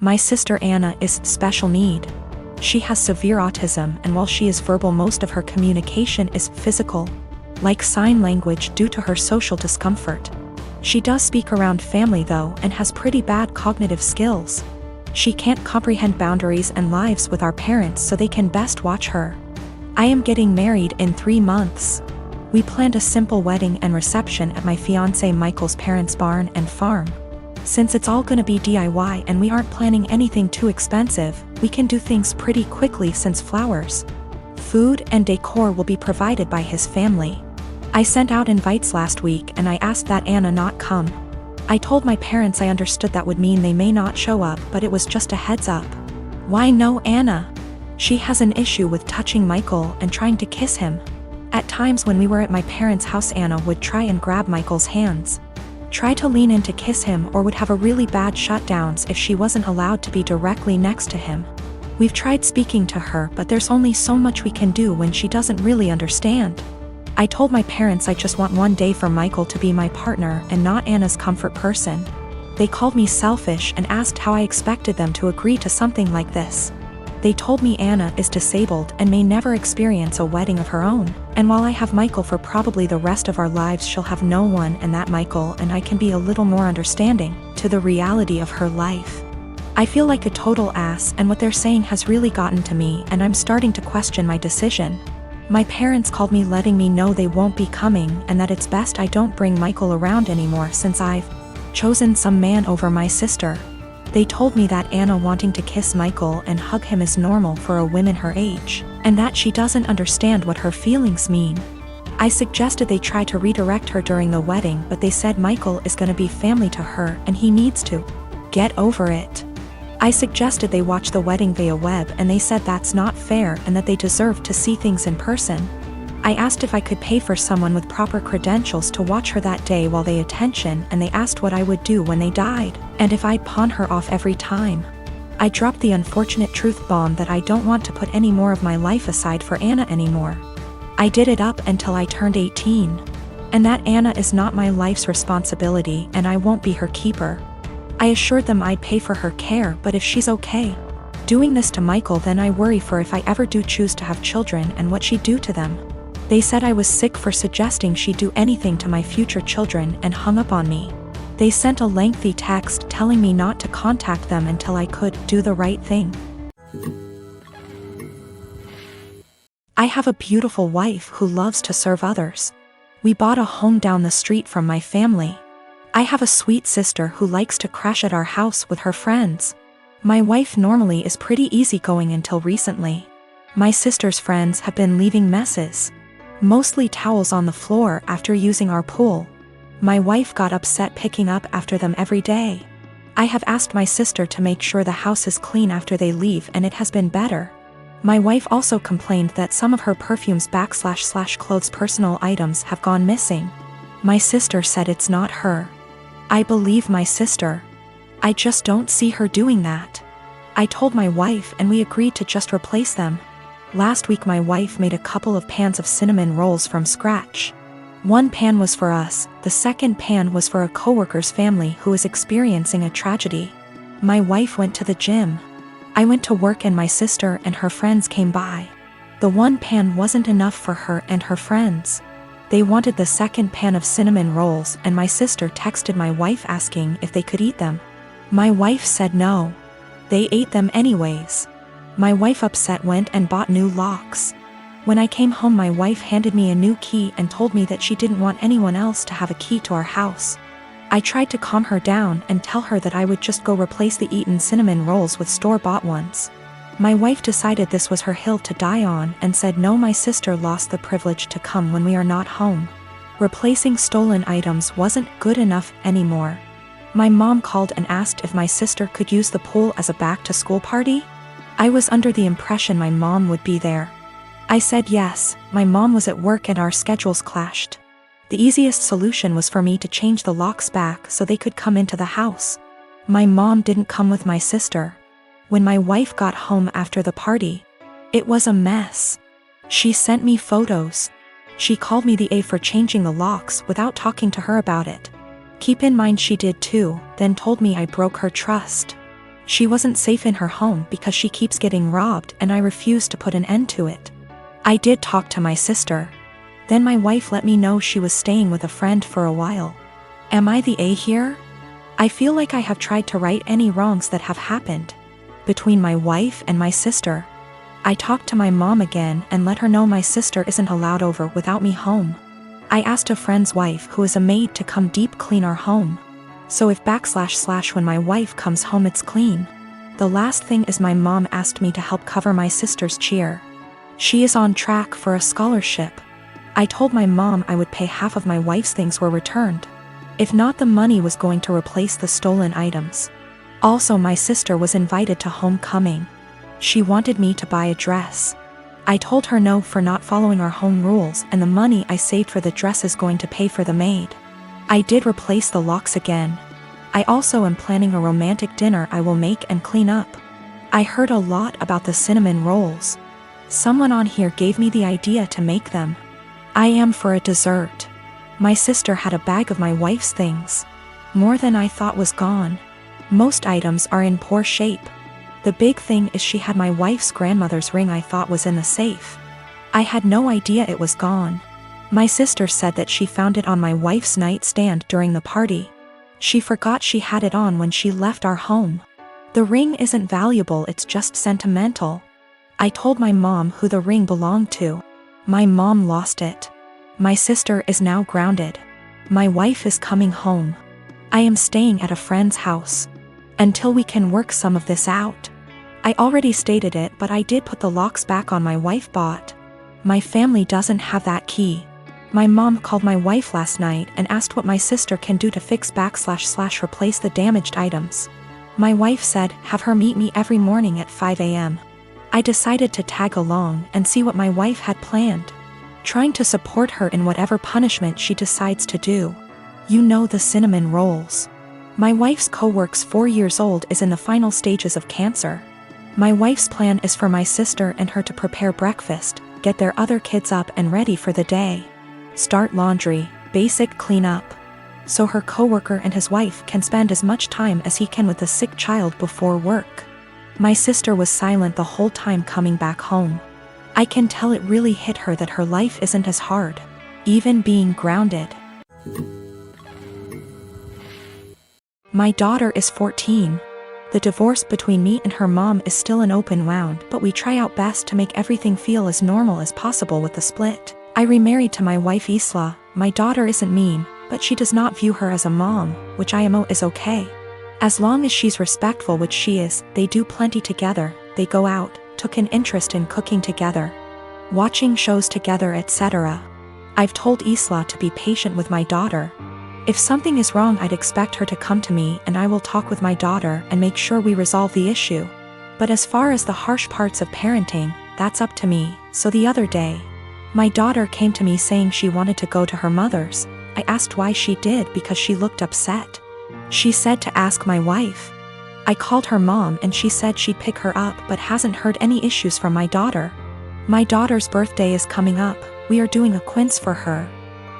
My sister Anna is special need. She has severe autism, and while she is verbal, most of her communication is physical, like sign language, due to her social discomfort. She does speak around family though, and has pretty bad cognitive skills. She can't comprehend boundaries and lives with our parents, so they can best watch her. I am getting married in 3 months. We planned a simple wedding and reception at my fiancé Michael's parents' barn and farm. Since it's all gonna be DIY and we aren't planning anything too expensive, we can do things pretty quickly since flowers, food, and decor will be provided by his family. I sent out invites last week and I asked that Anna not come. I told my parents I understood that would mean they may not show up, but it was just a heads up. Why no Anna? She has an issue with touching Michael and trying to kiss him. At times when we were at my parents' house, Anna would try and grab Michael's hands, try to lean in to kiss him, or would have a really bad shutdowns if she wasn't allowed to be directly next to him. We've tried speaking to her, but there's only so much we can do when she doesn't really understand. I told my parents I just want one day for Michael to be my partner and not Anna's comfort person. They called me selfish and asked how I expected them to agree to something like this. They told me Anna is disabled and may never experience a wedding of her own, and while I have Michael for probably the rest of our lives, she'll have no one, and that Michael and I can be a little more understanding to the reality of her life. I feel like a total ass, and what they're saying has really gotten to me, and I'm starting to question my decision. My parents called me letting me know they won't be coming and that it's best I don't bring Michael around anymore since I've chosen some man over my sister. They told me that Anna wanting to kiss Michael and hug him is normal for a woman her age, and that she doesn't understand what her feelings mean. I suggested they try to redirect her during the wedding, but they said Michael is gonna be family to her and he needs to get over it. I suggested they watch the wedding via web, and they said that's not fair and that they deserve to see things in person. I asked if I could pay for someone with proper credentials to watch her that day while they attention, and they asked what I would do when they died, and if I'd pawn her off every time. I dropped the unfortunate truth bomb that I don't want to put any more of my life aside for Anna anymore. I did it up until I turned 18. And that Anna is not my life's responsibility and I won't be her keeper. I assured them I'd pay for her care, but if she's okay doing this to Michael, then I worry for if I ever do choose to have children and what she'd do to them. They said I was sick for suggesting she'd do anything to my future children and hung up on me. They sent a lengthy text telling me not to contact them until I could do the right thing. I have a beautiful wife who loves to serve others. We bought a home down the street from my family. I have a sweet sister who likes to crash at our house with her friends. My wife normally is pretty easygoing until recently. My sister's friends have been leaving messes, mostly towels on the floor after using our pool. My wife got upset picking up after them every day. I have asked my sister to make sure the house is clean after they leave, and it has been better. My wife also complained that some of her perfumes / clothes personal items have gone missing. My sister said it's not her. I believe my sister. I just don't see her doing that. I told my wife and we agreed to just replace them. Last week my wife made a couple of pans of cinnamon rolls from scratch. One pan was for us, the second pan was for a coworker's family who is experiencing a tragedy. My wife went to the gym. I went to work and my sister and her friends came by. The one pan wasn't enough for her and her friends. They wanted the second pan of cinnamon rolls, and my sister texted my wife asking if they could eat them. My wife said no. They ate them anyways. My wife, upset, went and bought new locks. When I came home, my wife handed me a new key and told me that she didn't want anyone else to have a key to our house. I tried to calm her down and tell her that I would just go replace the eaten cinnamon rolls with store-bought ones. My wife decided this was her hill to die on and said no, my sister lost the privilege to come when we are not home. Replacing stolen items wasn't good enough anymore. My mom called and asked if my sister could use the pool as a back-to-school party. I was under the impression my mom would be there. I said yes. My mom was at work and our schedules clashed. The easiest solution was for me to change the locks back so they could come into the house. My mom didn't come with my sister. When my wife got home after the party, it was a mess. She sent me photos. She called me the A for changing the locks without talking to her about it. Keep in mind she did too, then told me I broke her trust. She wasn't safe in her home because she keeps getting robbed and I refuse to put an end to it. I did talk to my sister. Then my wife let me know she was staying with a friend for a while. Am I the A here? I feel like I have tried to right any wrongs that have happened between my wife and my sister. I talked to my mom again and let her know my sister isn't allowed over without me home. I asked a friend's wife who is a maid to come deep clean our home. So if / when my wife comes home it's clean. The last thing is my mom asked me to help cover my sister's cheer. She is on track for a scholarship. I told my mom I would pay half of my wife's things were returned. If not, the money was going to replace the stolen items. Also, my sister was invited to homecoming. She wanted me to buy a dress. I told her no for not following our home rules, and the money I saved for the dress is going to pay for the maid. I did replace the locks again. I also am planning a romantic dinner I will make and clean up. I heard a lot about the cinnamon rolls. Someone on here gave me the idea to make them. I am for a dessert. My sister had a bag of my wife's things. More than I thought was gone. Most items are in poor shape. The big thing is she had my wife's grandmother's ring I thought was in the safe. I had no idea it was gone. My sister said that she found it on my wife's nightstand during the party. She forgot she had it on when she left our home. The ring isn't valuable, it's just sentimental. I told my mom who the ring belonged to. My mom lost it. My sister is now grounded. My wife is coming home. I am staying at a friend's house until we can work some of this out. I already stated it, but I did put the locks back on my wife bought. My family doesn't have that key. My mom called my wife last night and asked what my sister can do to fix / replace the damaged items. My wife said have her meet me every morning at 5 a.m. I decided to tag along and see what my wife had planned, trying to support her in whatever punishment she decides to do. You know, the cinnamon rolls. My wife's co-worker's 4 years old is in the final stages of cancer. My wife's plan is for my sister and her to prepare breakfast, get their other kids up and ready for the day, start laundry, basic cleanup, so her co-worker and his wife can spend as much time as he can with the sick child before work. My sister was silent the whole time coming back home. I can tell it really hit her that her life isn't as hard, even being grounded. My daughter is 14. The divorce between me and her mom is still an open wound, but we try our best to make everything feel as normal as possible with the split. I remarried to my wife Isla. My daughter isn't mean, but she does not view her as a mom, which is okay. As long as she's respectful, which she is, they do plenty together, they go out, took an interest in cooking together, watching shows together, etc. I've told Isla to be patient with my daughter. If something is wrong, I'd expect her to come to me and I will talk with my daughter and make sure we resolve the issue. But as far as the harsh parts of parenting, that's up to me. So the other day, my daughter came to me saying she wanted to go to her mother's. I asked why she did because she looked upset. She said to ask my wife. I called her mom and she said she'd pick her up but hasn't heard any issues from my daughter. My daughter's birthday is coming up, we are doing a quiz for her.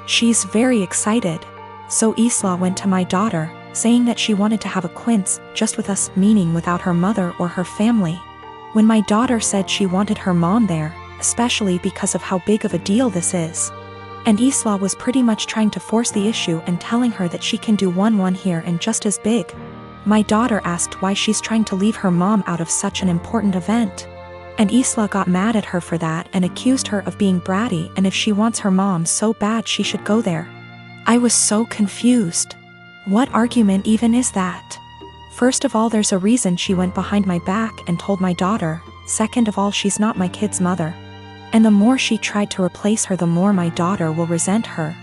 She's very excited. So Isla went to my daughter, saying that she wanted to have a quiz just with us, meaning without her mother or her family. When my daughter said she wanted her mom there, especially because of how big of a deal this is. And Isla was pretty much trying to force the issue and telling her that she can do one here and just as big. My daughter asked why she's trying to leave her mom out of such an important event. And Isla got mad at her for that and accused her of being bratty, and if she wants her mom so bad she should go there. I was so confused. What argument even is that? First of all, there's a reason she went behind my back and told my daughter. Second of all, she's not my kid's mother. And the more she tried to replace her, the more my daughter will resent her.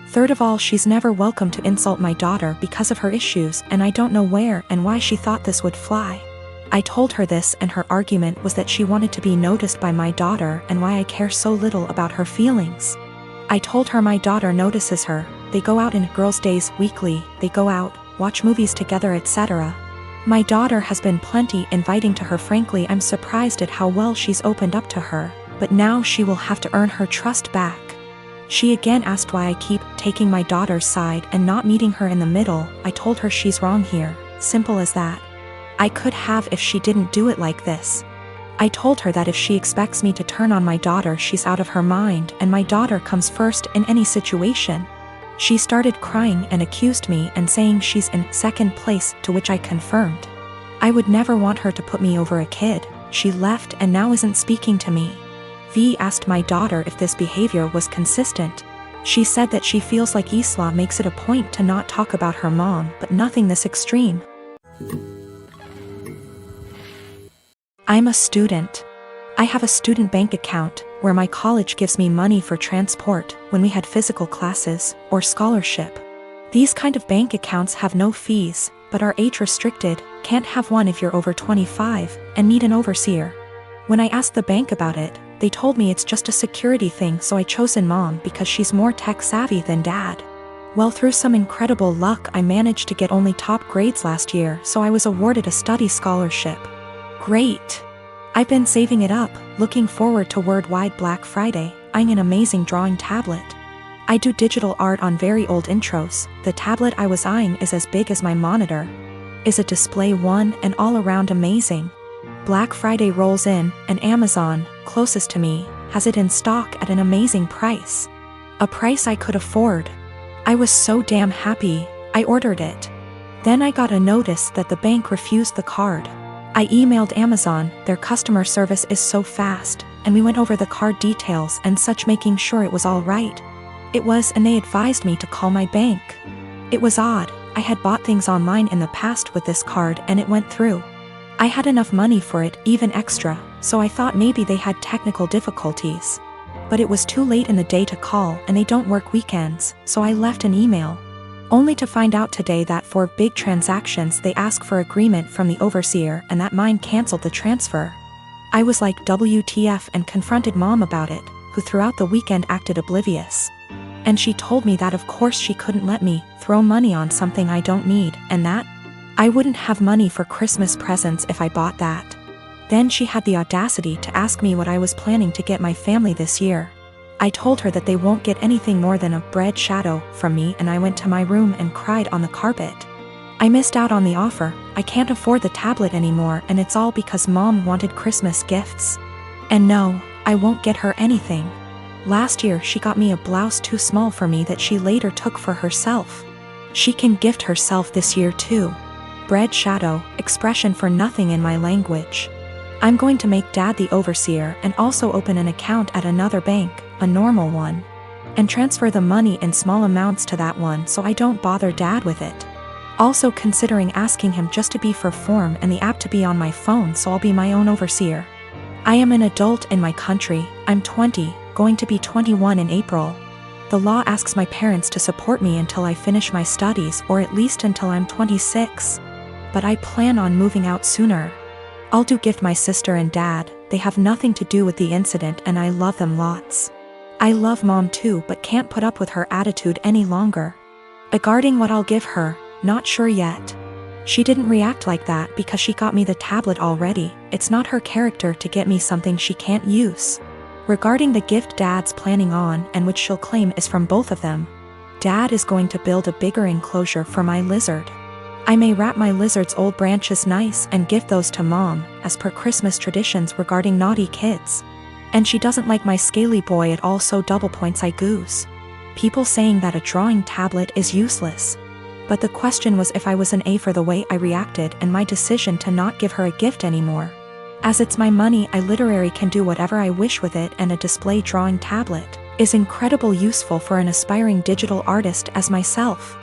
Third of all, she's never welcome to insult my daughter because of her issues, and I don't know where and why she thought this would fly. I told her this, and her argument was that she wanted to be noticed by my daughter and why I care so little about her feelings. I told her my daughter notices her. They go out in girls' days weekly, they go out, watch movies together, etc. My daughter has been plenty inviting to her. Frankly, I'm surprised at how well she's opened up to her, but now she will have to earn her trust back. She again asked why I keep taking my daughter's side and not meeting her in the middle. I told her she's wrong here, simple as that. I could have if she didn't do it like this. I told her that if she expects me to turn on my daughter, she's out of her mind, and my daughter comes first in any situation. She started crying and accused me and saying she's in second place, to which I confirmed. I would never want her to put me over a kid. She left and now isn't speaking to me. V asked my daughter if this behavior was consistent. She said that she feels like Isla makes it a point to not talk about her mom, but nothing this extreme. I'm a student. I have a student bank account where my college gives me money for transport when we had physical classes or scholarship. These kind of bank accounts have no fees, but are age restricted, can't have one if you're over 25, and need an overseer. When I asked the bank about it, they told me it's just a security thing, so I chosen mom because she's more tech savvy than dad. Well, through some incredible luck, I managed to get only top grades last year, so I was awarded a study scholarship. Great! I've been saving it up, looking forward to Worldwide Black Friday, eyeing an amazing drawing tablet. I do digital art on very old intros. The tablet I was eyeing is as big as my monitor. Is a display one and all around amazing. Black Friday rolls in, and Amazon, closest to me, has it in stock at an amazing price. A price I could afford. I was so damn happy, I ordered it. Then I got a notice that the bank refused the card. I emailed Amazon, their customer service is so fast, and we went over the card details and such, making sure it was all right. It was, and they advised me to call my bank. It was odd, I had bought things online in the past with this card and it went through. I had enough money for it, even extra, so I thought maybe they had technical difficulties. But it was too late in the day to call, and they don't work weekends, so I left an email. Only to find out today that for big transactions they ask for agreement from the overseer and that mine canceled the transfer. I was like WTF and confronted mom about it, who throughout the weekend acted oblivious. And she told me that of course she couldn't let me throw money on something I don't need, and that I wouldn't have money for Christmas presents if I bought that. Then she had the audacity to ask me what I was planning to get my family this year. I told her that they won't get anything more than a bread shadow from me, and I went to my room and cried on the carpet. I missed out on the offer. I can't afford the tablet anymore, and it's all because mom wanted Christmas gifts. And no, I won't get her anything. Last year she got me a blouse too small for me that she later took for herself. She can gift herself this year too. Bread shadow, expression for nothing in my language. I'm going to make dad the overseer and also open an account at another bank, a normal one, and transfer the money in small amounts to that one so I don't bother dad with it. Also considering asking him just to be for form and the app to be on my phone so I'll be my own overseer. I am an adult in my country. I'm 20, going to be 21 in April. The law asks my parents to support me until I finish my studies, or at least until I'm 26. But I plan on moving out sooner. I'll do gift my sister and dad. They have nothing to do with the incident and I love them lots. I love mom too, but can't put up with her attitude any longer. Regarding what I'll give her, not sure yet. She didn't react like that because she got me the tablet already. It's not her character to get me something she can't use. Regarding the gift dad's planning on, and which she'll claim is from both of them, dad is going to build a bigger enclosure for my lizard. I may wrap my lizard's old branches nice and give those to mom, as per Christmas traditions regarding naughty kids. And she doesn't like my scaly boy at all, so double points I goose. People saying that a drawing tablet is useless. But the question was if I was an A for the way I reacted and my decision to not give her a gift anymore. As it's my money, I literally can do whatever I wish with it, and a display drawing tablet is incredibly useful for an aspiring digital artist as myself.